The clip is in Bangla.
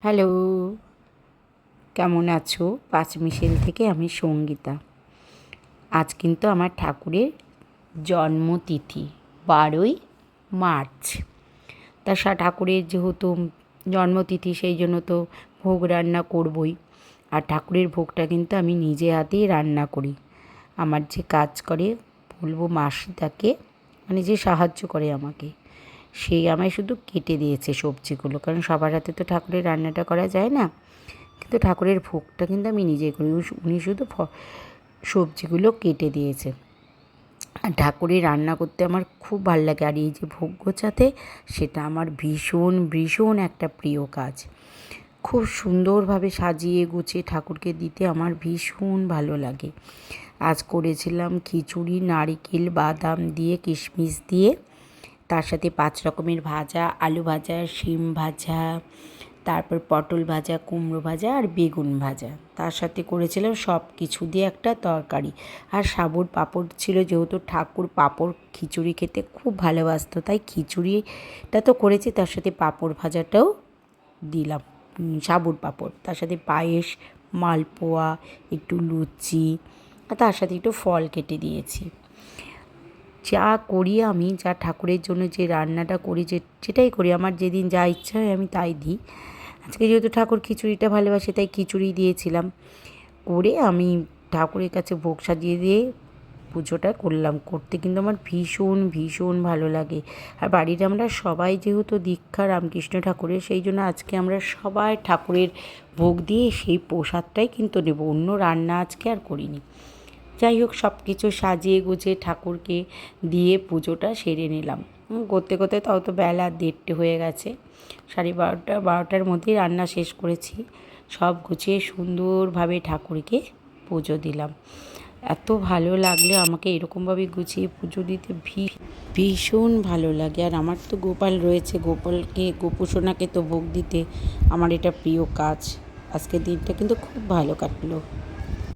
হ্যালো, কেমন আছো? পাঁচমিশালি থেকে আমি সঙ্গীতা। আজ কিন্তু আমার ঠাকুরের জন্মতিথি 12ই মার্চ। ঠাকুরের যেহেতু জন্মতিথি সেই জন্য তো ভোগ রান্না করবই। আর ঠাকুরের ভোগটা কিন্তু আমি নিজে হাতেই রান্না করি। আমার যে কাজ করে বলবো মাসিটাকে, মানে যে সাহায্য করে আমাকে, সেই আমায় শুধু কেটে দিয়েছে সবজিগুলো, কারণ সবার হাতে তো ঠাকুরের রান্নাটা করা যায় না। কিন্তু ঠাকুরের ভোগটা কিন্তু আমি নিজেই করি, উনি শুধু সবজিগুলো কেটে দিয়েছে। আর ঠাকুরের রান্না করতে আমার খুব ভালো লাগে, আর এই যে ভোগ গোছাতে, সেটা আমার ভীষণ ভীষণ একটা প্রিয় কাজ। খুব সুন্দরভাবে সাজিয়ে গুছিয়ে ঠাকুরকে দিতে আমার ভীষণ ভালো লাগে। আজ করেছিলাম খিচুড়ি, নারকেল বাদাম দিয়ে, কিশমিশ দিয়ে, তার সাথে 5 রকমের ভাজা, আলু ভাজা, শিম ভাজা, তারপর পটল ভাজা, কুমড়ো ভাজা আর বেগুন ভাজা। তার সাথে করেছিলাম সব কিছু দিয়ে একটা তরকারি, আর সাবুর পাঁপড় ছিল। যেহেতু ঠাকুর পাঁপড় খিচুড়ি খেতে খুব ভালোবাসতো, তাই খিচুড়িটা তো করেছি, তার সাথে পাঁপড় ভাজাটাও দিলাম, সাবুর পাঁপড়। তার সাথে পায়েস, মালপোয়া, একটু লুচি, আর তার সাথে একটু ফল কেটে দিয়েছি। যা করি আমি, যা ঠাকুরের জন্য যে রান্নাটা করি, যেটাই করি, আমার যেদিন যা ইচ্ছা হয় আমি তাই দিই। আজকে যেহেতু ঠাকুর খিচুড়িটা ভালোবাসে, তাই খিচুড়ি দিয়েছিলাম। করে আমি ঠাকুরের কাছে ভোগ সাজিয়ে দিয়ে পুজোটা করলাম। করতে কিন্তু আমার ভীষণ ভীষণ ভালো লাগে। আর বাড়ির আমরা সবাই যেহেতু দীক্ষা রামকৃষ্ণ ঠাকুরের, সেই জন্য আজকে আমরা সবাই ঠাকুরের ভোগ দিয়ে সেই প্রসাদটাই কিন্তু নেব, অন্য রান্না আজকে আর করিনি। যাই হোক, সব কিছু সাজিয়ে গুছিয়ে ঠাকুরকে দিয়ে পুজোটা সেরে নিলাম। করতে করতে তাও তো বেলা 1:30 হয়ে গেছে। 12টার মধ্যেই রান্না শেষ করেছি। সব গুছিয়ে সুন্দরভাবে ঠাকুরকে পুজো দিলাম। এত ভালো লাগলে আমাকে এরকমভাবে গুছিয়ে পুজো দিতে ভীষণ ভালো লাগে। আর আমার তো গোপাল রয়েছে, গোপুসোনাকে তো ভোগ দিতে আমার এটা প্রিয় কাজ। আজকের দিনটা কিন্তু খুব ভালো কাটলো।